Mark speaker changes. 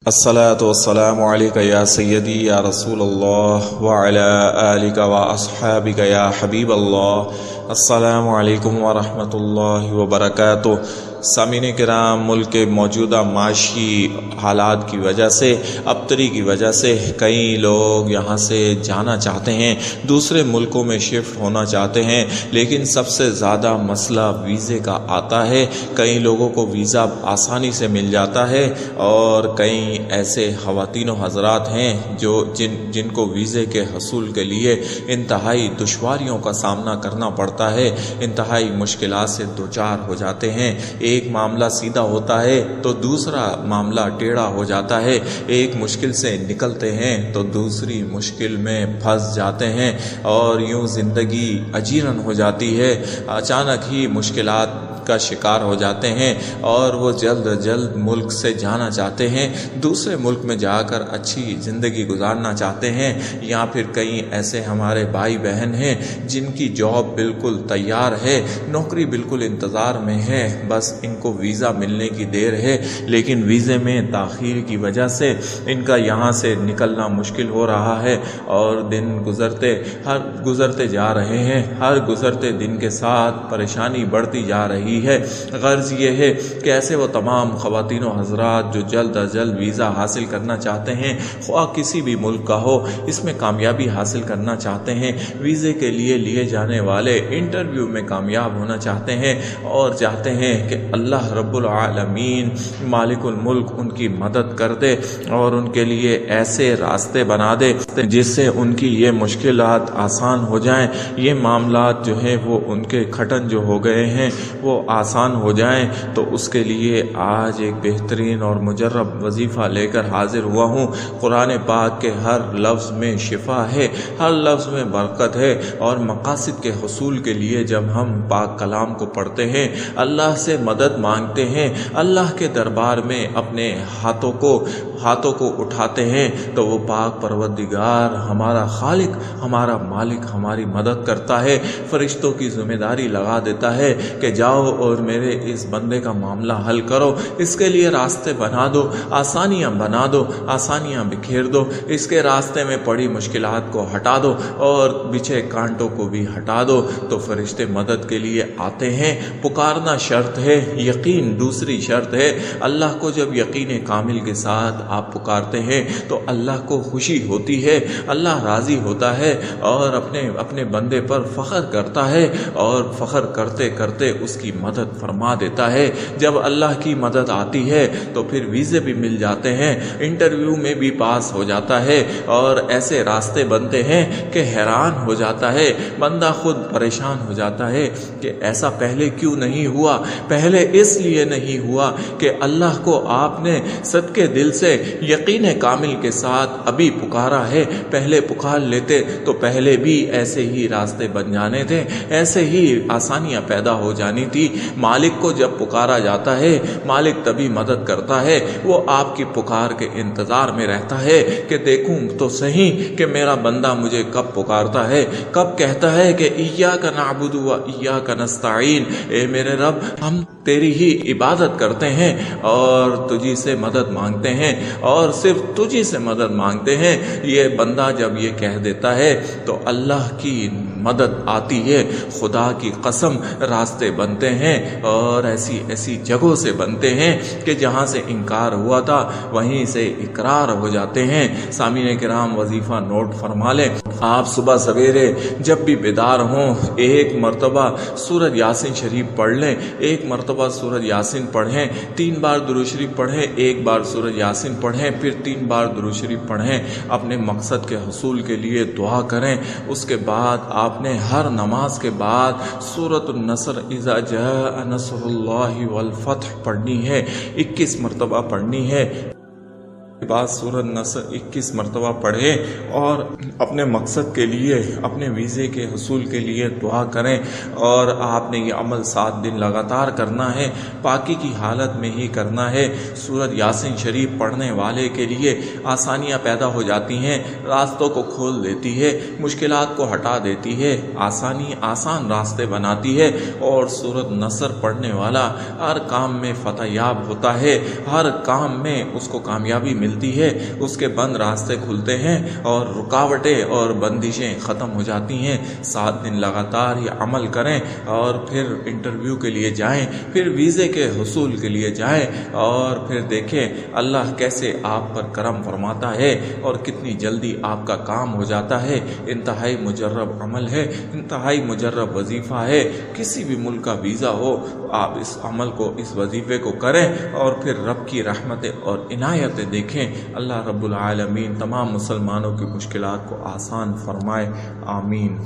Speaker 1: الصلاة والسلام علیکہ یا سیدی یا رسول اللہ وعلی آلک و اصحابک یا حبیب اللہ۔ السلام علیکم ورحمۃ اللہ وبرکاتہ۔ سامعین کرام، ملک کے موجودہ معاشی حالات کی وجہ سے، ابتری کی وجہ سے کئی لوگ یہاں سے جانا چاہتے ہیں، دوسرے ملکوں میں شفٹ ہونا چاہتے ہیں، لیکن سب سے زیادہ مسئلہ ویزے کا آتا ہے۔ کئی لوگوں کو ویزا آسانی سے مل جاتا ہے اور کئی ایسے خواتین و حضرات ہیں جن کو ویزے کے حصول کے لیے انتہائی دشواریوں کا سامنا کرنا پڑتا ہے، انتہائی مشکلات سے دوچار ہو جاتے ہیں۔ ایک معاملہ سیدھا ہوتا ہے تو دوسرا معاملہ ٹیڑھا ہو جاتا ہے، ایک مشکل سے نکلتے ہیں تو دوسری مشکل میں پھنس جاتے ہیں اور یوں زندگی اجیرن ہو جاتی ہے۔ اچانک ہی مشکلات کا شکار ہو جاتے ہیں اور وہ جلد از جلد ملک سے جانا چاہتے ہیں، دوسرے ملک میں جا کر اچھی زندگی گزارنا چاہتے ہیں۔ یا پھر کئی ایسے ہمارے بھائی بہن ہیں جن کی جاب بالکل تیار ہے، نوکری بالکل انتظار میں ہے، بس ان کو ویزا ملنے کی دیر ہے، لیکن ویزے میں تاخیر کی وجہ سے ان کا یہاں سے نکلنا مشکل ہو رہا ہے اور دن گزرتے جا رہے ہیں۔ ہر گزرتے دن کے ساتھ پریشانی بڑھتی جا رہی ہے۔ غرض یہ ہے کہ ایسے وہ تمام خواتین و حضرات جو جلد از جلد ویزا حاصل کرنا چاہتے ہیں، خواہ کسی بھی ملک کا ہو، اس میں کامیابی حاصل کرنا چاہتے ہیں، ویزے کے لیے جانے والے انٹرویو میں کامیاب ہونا چاہتے ہیں اور چاہتے ہیں کہ اللہ رب العالمین مالک الملک ان کی مدد کر دے اور ان کے لیے ایسے راستے بنا دے جس سے ان کی یہ مشکلات آسان ہو جائیں، یہ معاملات جو ہیں وہ ان کے کھٹن جو ہو گئے ہیں وہ آسان ہو جائیں۔ تو اس کے لیے آج ایک بہترین اور مجرب وظیفہ لے کر حاضر ہوا ہوں۔ قرآن پاک کے ہر لفظ میں شفا ہے، ہر لفظ میں برکت ہے، اور مقاصد کے حصول کے لیے جب ہم پاک کلام کو پڑھتے ہیں، اللہ سے مدد مانگتے ہیں، اللہ کے دربار میں اپنے ہاتھوں کو اٹھاتے ہیں، تو وہ پاک پروردگار ہمارا خالق، ہمارا مالک ہماری مدد کرتا ہے، فرشتوں کی ذمہ داری لگا دیتا ہے کہ جاؤ اور میرے اس بندے کا معاملہ حل کرو، اس کے لیے راستے بنا دو، آسانیاں بنا دو، آسانیاں بکھیر دو، اس کے راستے میں پڑی مشکلات کو ہٹا دو اور بچھے کانٹوں کو بھی ہٹا دو۔ تو فرشتے مدد کے لیے آتے ہیں۔ پکارنا شرط ہے، یقین دوسری شرط ہے۔ اللہ کو جب یقین کامل کے ساتھ آپ پکارتے ہیں تو اللہ کو خوشی ہوتی ہے، اللہ راضی ہوتا ہے اور اپنے بندے پر فخر کرتا ہے اور فخر کرتے کرتے اس کی مدد فرما دیتا ہے۔ جب اللہ کی مدد آتی ہے تو پھر ویزے بھی مل جاتے ہیں، انٹرویو میں بھی پاس ہو جاتا ہے اور ایسے راستے بنتے ہیں کہ حیران ہو جاتا ہے، بندہ خود پریشان ہو جاتا ہے کہ ایسا پہلے کیوں نہیں ہوا۔ پہلے اس لیے نہیں ہوا کہ اللہ کو آپ نے صدقے دل سے یقین کامل کے ساتھ ابھی پکارا ہے، پہلے پکار لیتے تو پہلے بھی ایسے ہی راستے بن جانے تھے، ایسے ہی آسانیاں پیدا ہو جانی تھی۔ مالک کو جب پکارا جاتا ہے، مالک تبھی مدد کرتا ہے، وہ آپ کی پکار کے انتظار میں رہتا ہے کہ دیکھوں تو صحیح کہ میرا بندہ مجھے کب پکارتا ہے، کب کہتا ہے کہ ایاک نعبد و ایاک نستعین، اے میرے رب ہم تیری ہی عبادت کرتے ہیں اور تجھی سے مدد مانگتے ہیں اور صرف تجھی سے مدد مانگتے ہیں۔ یہ بندہ جب یہ کہہ دیتا ہے تو اللہ کی مدد آتی ہے، خدا کی قسم راستے بنتے ہیں اور ایسی جگہوں سے بنتے ہیں کہ جہاں سے انکار ہوا تھا وہیں سے اقرار ہو جاتے ہیں۔ سامعین کرام، وظیفہ نوٹ فرما لیں، آپ صبح سویرے جب بھی بیدار ہوں ایک مرتبہ سورۃ یاسین شریف پڑھ لیں، ایک مرتبہ سورۃ یاسین پڑھیں، 3 بار درود شریف پڑھیں، ایک بار سورۃ یاسین پڑھیں، پھر 3 بار درود شریف پڑھیں، اپنے مقصد کے حصول کے لیے دعا کریں۔ اس کے بعد آپ نے ہر نماز کے بعد سورۃ النصر اذا جاء نصر اللہ والفتح پڑھنی ہے، 21 مرتبہ پڑھنی ہے۔ بعد سورۃ نصر 21 مرتبہ پڑھیں اور اپنے مقصد کے لیے، اپنے ویزے کے حصول کے لیے دعا کریں، اور آپ نے یہ عمل 7 دن لگاتار کرنا ہے، پاکی کی حالت میں ہی کرنا ہے۔ سورۃ یاسین شریف پڑھنے والے کے لیے آسانیاں پیدا ہو جاتی ہیں، راستوں کو کھول دیتی ہے، مشکلات کو ہٹا دیتی ہے، آسان راستے بناتی ہے، اور سورۃ نصر پڑھنے والا ہر کام میں فتح یاب ہوتا ہے، ہر کام میں اس کو کامیابی ملتی ہے، اس کے بند راستے کھلتے ہیں اور رکاوٹیں اور بندشیں ختم ہو جاتی ہیں۔ 7 دن لگاتار یہ عمل کریں اور پھر انٹرویو کے لیے جائیں، پھر ویزے کے حصول کے لیے جائیں اور پھر دیکھیں اللہ کیسے آپ پر کرم فرماتا ہے اور کتنی جلدی آپ کا کام ہو جاتا ہے۔ انتہائی مجرب عمل ہے، انتہائی مجرب وظیفہ ہے۔ کسی بھی ملک کا ویزا ہو، آپ اس عمل کو، اس وظیفے کو کریں اور پھر رب کی رحمتیں اور عنایتیں دیکھیں۔ اللہ رب العالمین تمام مسلمانوں کی مشکلات کو آسان فرمائے، آمین۔